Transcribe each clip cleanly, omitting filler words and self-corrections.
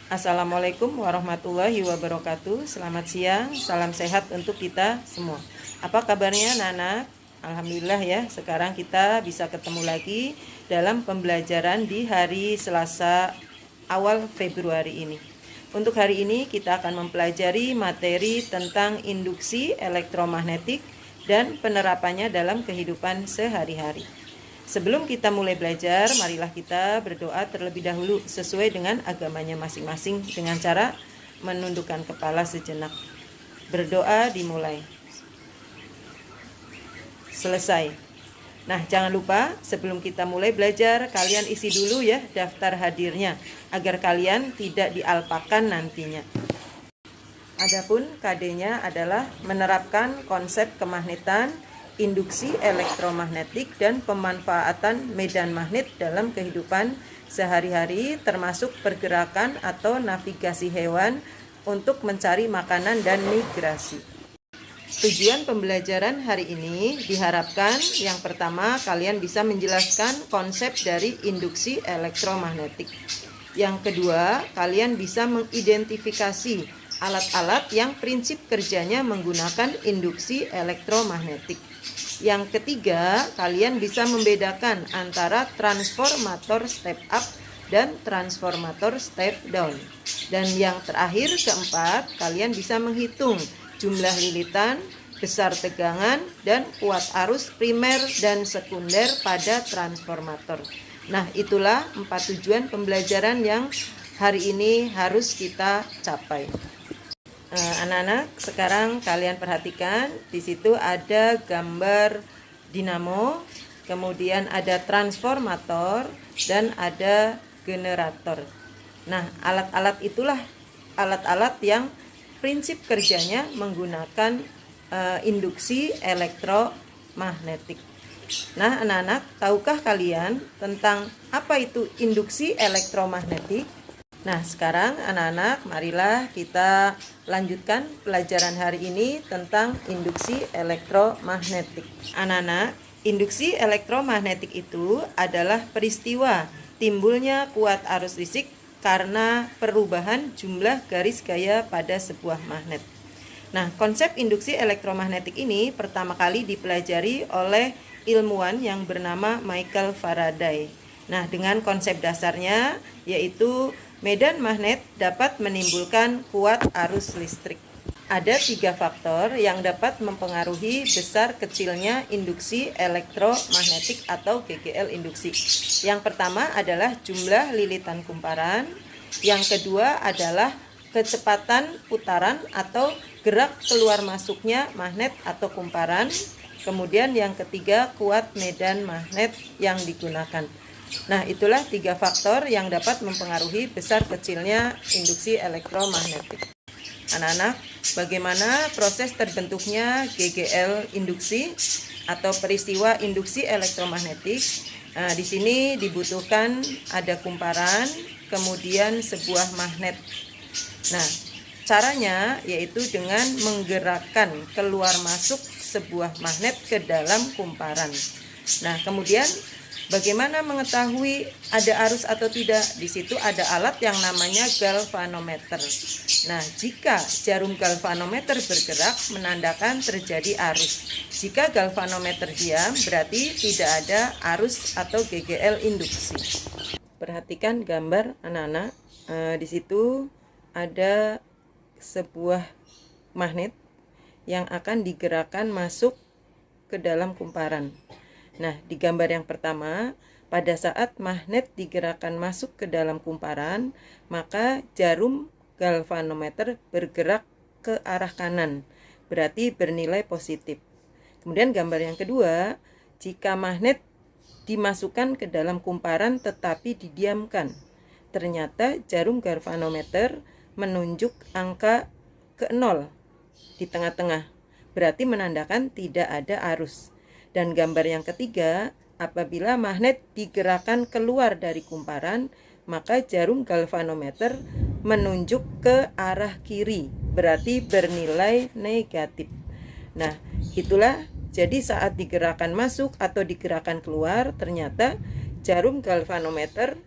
Assalamualaikum warahmatullahi wabarakatuh. Selamat siang, salam sehat untuk kita semua. Apa kabarnya Nana? Alhamdulillah ya, sekarang kita bisa ketemu lagi dalam pembelajaran di hari Selasa awal Februari ini. Untuk hari ini kita akan mempelajari materi tentang induksi elektromagnetik dan penerapannya dalam kehidupan sehari-hari. Sebelum kita mulai belajar, marilah kita berdoa terlebih dahulu sesuai dengan agamanya masing-masing dengan cara menundukkan kepala sejenak. Berdoa dimulai. Selesai. Nah, jangan lupa sebelum kita mulai belajar, kalian isi dulu ya daftar hadirnya agar kalian tidak dialpakan nantinya. Adapun KD-nya adalah menerapkan konsep kemagnetan, induksi elektromagnetik, dan pemanfaatan medan magnet dalam kehidupan sehari-hari, termasuk pergerakan atau navigasi hewan untuk mencari makanan dan migrasi. Tujuan pembelajaran hari ini diharapkan yang pertama kalian bisa menjelaskan konsep dari induksi elektromagnetik. Yang kedua, kalian bisa mengidentifikasi alat-alat yang prinsip kerjanya menggunakan induksi elektromagnetik. Yang ketiga, kalian bisa membedakan antara transformator step up dan transformator step down. Dan yang terakhir, keempat, kalian bisa menghitung jumlah lilitan, besar tegangan, dan kuat arus primer dan sekunder pada transformator. Nah, itulah 4 tujuan pembelajaran yang hari ini harus kita capai. Anak-anak, sekarang kalian perhatikan di situ ada gambar dinamo, kemudian ada transformator dan ada generator. Nah, alat-alat itulah alat-alat yang prinsip kerjanya menggunakan induksi elektromagnetik. Nah, anak-anak, tahukah kalian tentang apa itu induksi elektromagnetik? Nah, sekarang anak-anak, marilah kita lanjutkan pelajaran hari ini tentang induksi elektromagnetik. Anak-anak, induksi elektromagnetik itu adalah peristiwa timbulnya kuat arus listrik karena perubahan jumlah garis gaya pada sebuah magnet. Nah, konsep induksi elektromagnetik ini pertama kali dipelajari oleh ilmuwan yang bernama Michael Faraday. Nah, dengan konsep dasarnya yaitu medan magnet dapat menimbulkan kuat arus listrik. Ada 3 faktor yang dapat mempengaruhi besar kecilnya induksi elektromagnetik atau GGL induksi. Yang pertama adalah jumlah lilitan kumparan. Yang kedua adalah kecepatan putaran atau gerak keluar masuknya magnet atau kumparan. Kemudian yang ketiga, kuat medan magnet yang digunakan. Nah, itulah 3 faktor yang dapat mempengaruhi besar kecilnya induksi elektromagnetik. Anak-anak, bagaimana proses terbentuknya GGL induksi atau peristiwa induksi elektromagnetik? Nah, di sini dibutuhkan ada kumparan, kemudian sebuah magnet. Nah, caranya yaitu dengan menggerakkan keluar masuk sebuah magnet ke dalam kumparan. Nah, kemudian bagaimana mengetahui ada arus atau tidak? Di situ ada alat yang namanya galvanometer. Nah, jika jarum galvanometer bergerak, menandakan terjadi arus. Jika galvanometer diam, berarti tidak ada arus atau GGL induksi. Perhatikan gambar anak-anak. Di situ ada sebuah magnet yang akan digerakkan masuk ke dalam kumparan. Nah, di gambar yang pertama, pada saat magnet digerakkan masuk ke dalam kumparan, maka jarum galvanometer bergerak ke arah kanan, berarti bernilai positif. Kemudian gambar yang kedua, jika magnet dimasukkan ke dalam kumparan tetapi didiamkan, ternyata jarum galvanometer menunjuk angka ke 0 di tengah-tengah, berarti menandakan tidak ada arus. Dan gambar yang ketiga, apabila magnet digerakkan keluar dari kumparan, maka jarum galvanometer menunjuk ke arah kiri, berarti bernilai negatif. Nah, itulah jadi saat digerakkan masuk atau digerakkan keluar, ternyata jarum galvanometer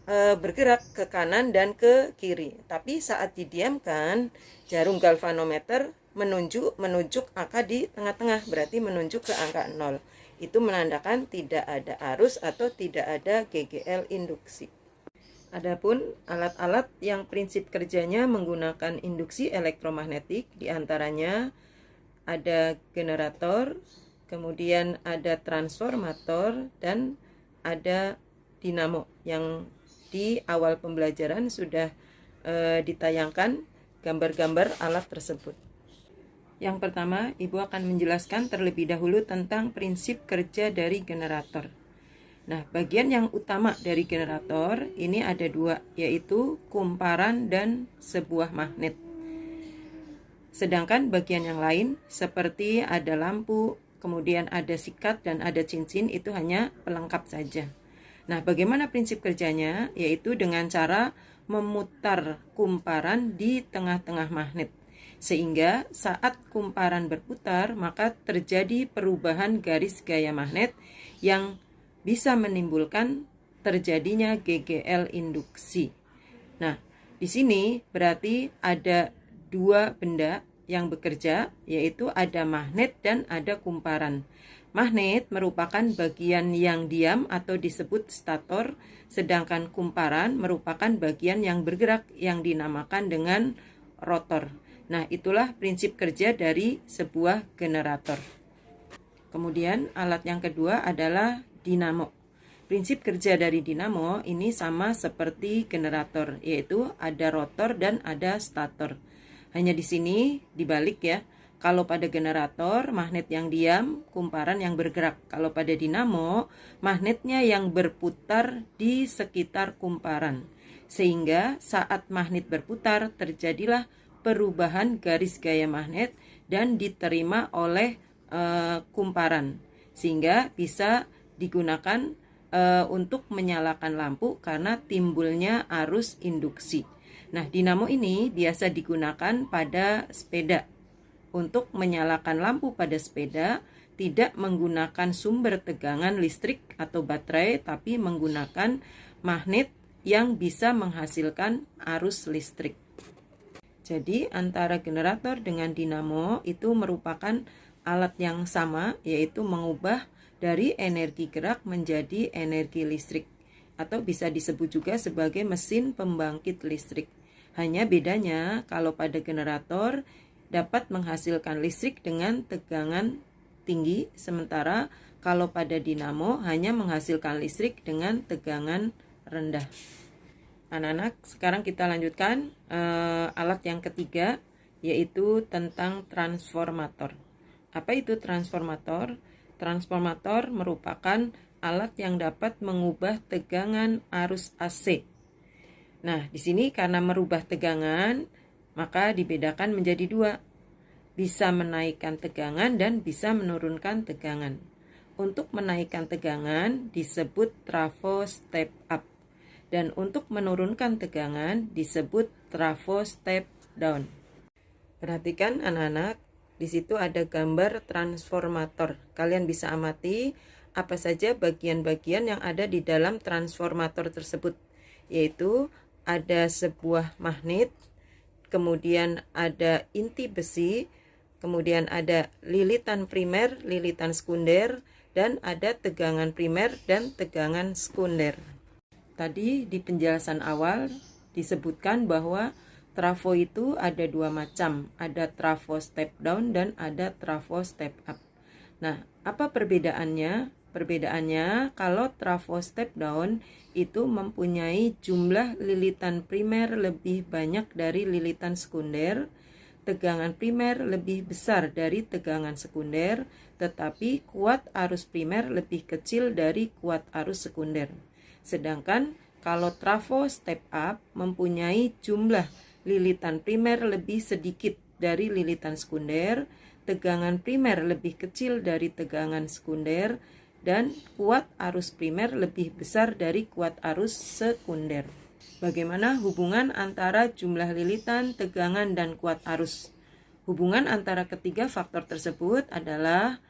bergerak ke kanan dan ke kiri. Tapi saat didiamkan, jarum galvanometer menunjuk angka di tengah-tengah, berarti menunjuk ke angka 0. Itu menandakan tidak ada arus atau tidak ada GGL induksi. Adapun alat-alat yang prinsip kerjanya menggunakan induksi elektromagnetik, diantaranya ada generator, kemudian ada transformator, dan ada dinamo yang di awal pembelajaran sudah ditayangkan gambar-gambar alat tersebut. Yang pertama, Ibu akan menjelaskan terlebih dahulu tentang prinsip kerja dari generator. Nah, bagian yang utama dari generator ini ada dua, yaitu kumparan dan sebuah magnet. Sedangkan bagian yang lain seperti ada lampu, kemudian ada sikat dan ada cincin, itu hanya pelengkap saja. Nah, bagaimana prinsip kerjanya? Yaitu dengan cara memutar kumparan di tengah-tengah magnet. Sehingga saat kumparan berputar, maka terjadi perubahan garis gaya magnet yang bisa menimbulkan terjadinya GGL induksi. Nah, di sini berarti ada dua benda yang bekerja, yaitu ada magnet dan ada kumparan. Magnet merupakan bagian yang diam atau disebut stator, sedangkan kumparan merupakan bagian yang bergerak yang dinamakan dengan rotor. Nah, itulah prinsip kerja dari sebuah generator. Kemudian alat yang kedua adalah dinamo. Prinsip kerja dari dinamo ini sama seperti generator, yaitu ada rotor dan ada stator. Hanya di sini dibalik ya. Kalau pada generator, magnet yang diam, kumparan yang bergerak. Kalau pada dinamo, magnetnya yang berputar di sekitar kumparan. Sehingga saat magnet berputar, terjadilah perubahan garis gaya magnet dan diterima oleh kumparan. Sehingga bisa digunakan untuk menyalakan lampu karena timbulnya arus induksi. Nah, dinamo ini biasa digunakan pada sepeda. Untuk menyalakan lampu pada sepeda, tidak menggunakan sumber tegangan listrik atau baterai, tapi menggunakan magnet yang bisa menghasilkan arus listrik. Jadi, antara generator dengan dinamo itu merupakan alat yang sama, yaitu mengubah dari energi gerak menjadi energi listrik, atau bisa disebut juga sebagai mesin pembangkit listrik. Hanya bedanya kalau pada generator dapat menghasilkan listrik dengan tegangan tinggi, sementara kalau pada dinamo hanya menghasilkan listrik dengan tegangan rendah. Anak-anak, sekarang kita lanjutkan alat yang ketiga, yaitu tentang transformator. Apa itu transformator? Transformator merupakan alat yang dapat mengubah tegangan arus AC. Nah, di sini karena merubah tegangan, maka dibedakan menjadi dua. Bisa menaikkan tegangan dan bisa menurunkan tegangan. Untuk menaikkan tegangan disebut trafo step up. Dan untuk menurunkan tegangan disebut trafo step down. Perhatikan anak-anak, di situ ada gambar transformator. Kalian bisa amati apa saja bagian-bagian yang ada di dalam transformator tersebut. Yaitu ada sebuah magnet, kemudian ada inti besi, kemudian ada lilitan primer, lilitan sekunder, dan ada tegangan primer dan tegangan sekunder. Tadi di penjelasan awal disebutkan bahwa trafo itu ada dua macam, ada trafo step down dan ada trafo step up. Nah, apa perbedaannya? Perbedaannya kalau trafo step down itu mempunyai jumlah lilitan primer lebih banyak dari lilitan sekunder, tegangan primer lebih besar dari tegangan sekunder, tetapi kuat arus primer lebih kecil dari kuat arus sekunder. Sedangkan kalau trafo step up mempunyai jumlah lilitan primer lebih sedikit dari lilitan sekunder, tegangan primer lebih kecil dari tegangan sekunder, dan kuat arus primer lebih besar dari kuat arus sekunder. Bagaimana hubungan antara jumlah lilitan, tegangan, dan kuat arus? Hubungan antara ketiga faktor tersebut adalah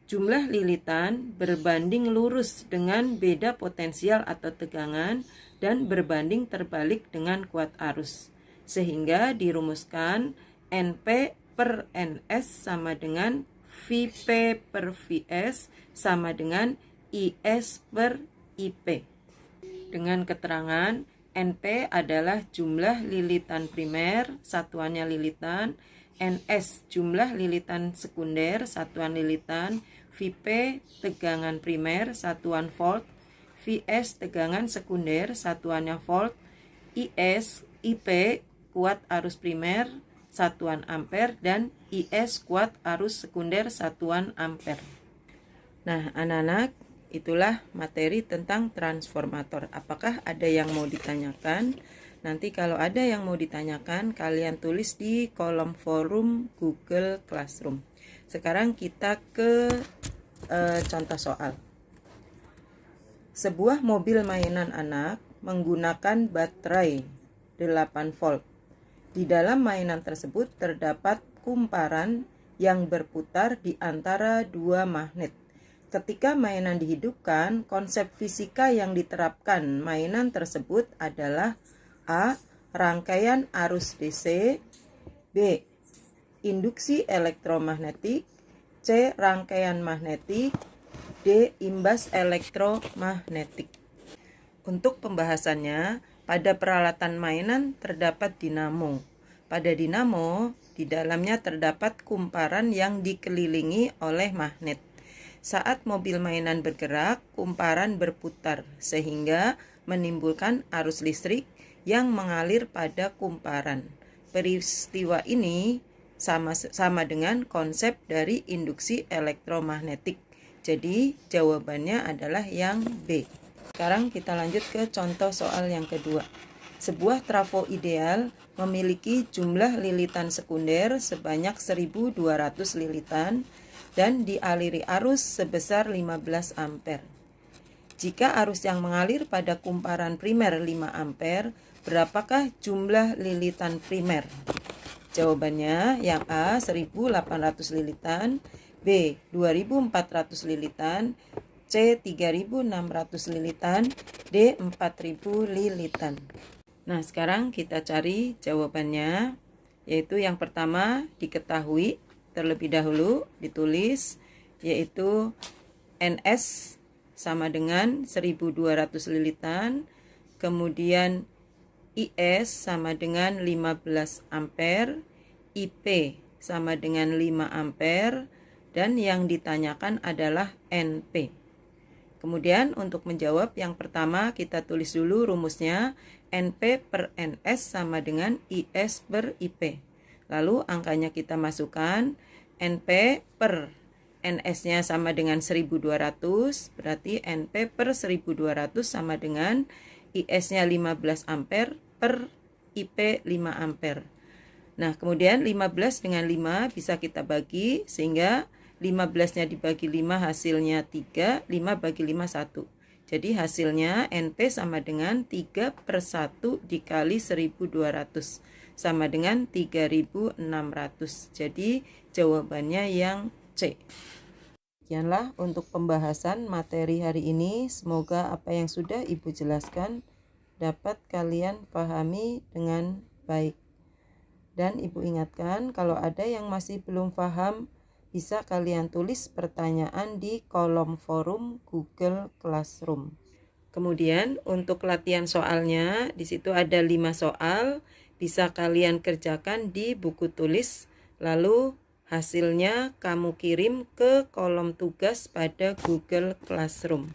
jumlah lilitan berbanding lurus dengan beda potensial atau tegangan dan berbanding terbalik dengan kuat arus. Sehingga dirumuskan NP per NS sama dengan VP per VS sama dengan IS per IP. Dengan keterangan NP adalah jumlah lilitan primer, satuannya lilitan, NS jumlah lilitan sekunder, satuan lilitan, VP tegangan primer, satuan volt, VS tegangan sekunder, satuannya volt, IS IP kuat arus primer, satuan ampere, dan IS kuat arus sekunder, satuan ampere. Nah, anak-anak, itulah materi tentang transformator. Apakah ada yang mau ditanyakan? Nanti kalau ada yang mau ditanyakan, kalian tulis di kolom forum Google Classroom. Sekarang kita ke contoh soal. Sebuah mobil mainan anak menggunakan baterai 8 volt. Di dalam mainan tersebut terdapat kumparan yang berputar di antara dua magnet. Ketika mainan dihidupkan, konsep fisika yang diterapkan mainan tersebut adalah A. Rangkaian arus DC, B. Induksi elektromagnetik, C. Rangkaian magnetik, D. Imbas elektromagnetik. Untuk pembahasannya, pada peralatan mainan terdapat dinamo. Pada dinamo, di dalamnya terdapat kumparan yang dikelilingi oleh magnet. Saat mobil mainan bergerak, kumparan berputar sehingga menimbulkan arus listrik yang mengalir pada kumparan. Peristiwa ini sama dengan konsep dari induksi elektromagnetik. Jadi jawabannya adalah yang B. Sekarang kita lanjut ke contoh soal yang kedua. Sebuah trafo ideal memiliki jumlah lilitan sekunder sebanyak 1.200 lilitan dan dialiri arus sebesar 15 ampere. Jika arus yang mengalir pada kumparan primer 5 ampere, berapakah jumlah lilitan primer? Jawabannya yang A 1.800 lilitan, B 2.400 lilitan, C 3.600 lilitan, D 4.000 lilitan. Nah, sekarang kita cari jawabannya, yaitu yang pertama diketahui terlebih dahulu, ditulis, yaitu NS sama dengan 1.200 lilitan, kemudian IS sama dengan 15 ampere, IP sama dengan 5 ampere, dan yang ditanyakan adalah NP. Kemudian untuk menjawab yang pertama kita tulis dulu rumusnya, NP per NS sama dengan IS per IP. Lalu angkanya kita masukkan, NP per NS-nya sama dengan 1.200, berarti NP per 1.200 sama dengan IS-nya 15 ampere per IP 5 ampere. Nah, kemudian 15 dengan 5 bisa kita bagi, sehingga 15-nya dibagi 5 hasilnya 3, 5 bagi 5 1. Jadi hasilnya NP sama dengan 3 per 1 dikali 1.200 sama dengan 3.600. Jadi jawabannya yang C. Sekianlah untuk pembahasan materi hari ini. Semoga apa yang sudah Ibu jelaskan dapat kalian pahami dengan baik. Dan Ibu ingatkan, kalau ada yang masih belum paham, bisa kalian tulis pertanyaan di kolom forum Google Classroom. Kemudian untuk latihan soalnya, di situ ada 5 soal, bisa kalian kerjakan di buku tulis, lalu hasilnya kamu kirim ke kolom tugas pada Google Classroom.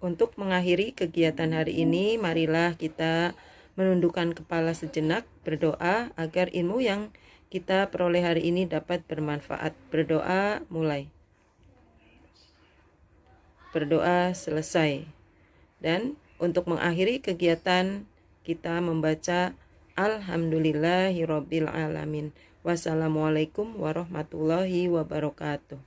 Untuk mengakhiri kegiatan hari ini, marilah kita menundukkan kepala sejenak, berdoa agar ilmu yang kita peroleh hari ini dapat bermanfaat. Berdoa mulai. Berdoa selesai. Dan untuk mengakhiri kegiatan, kita membaca Alhamdulillahirabbil alamin. Wassalamualaikum warahmatullahi wabarakatuh.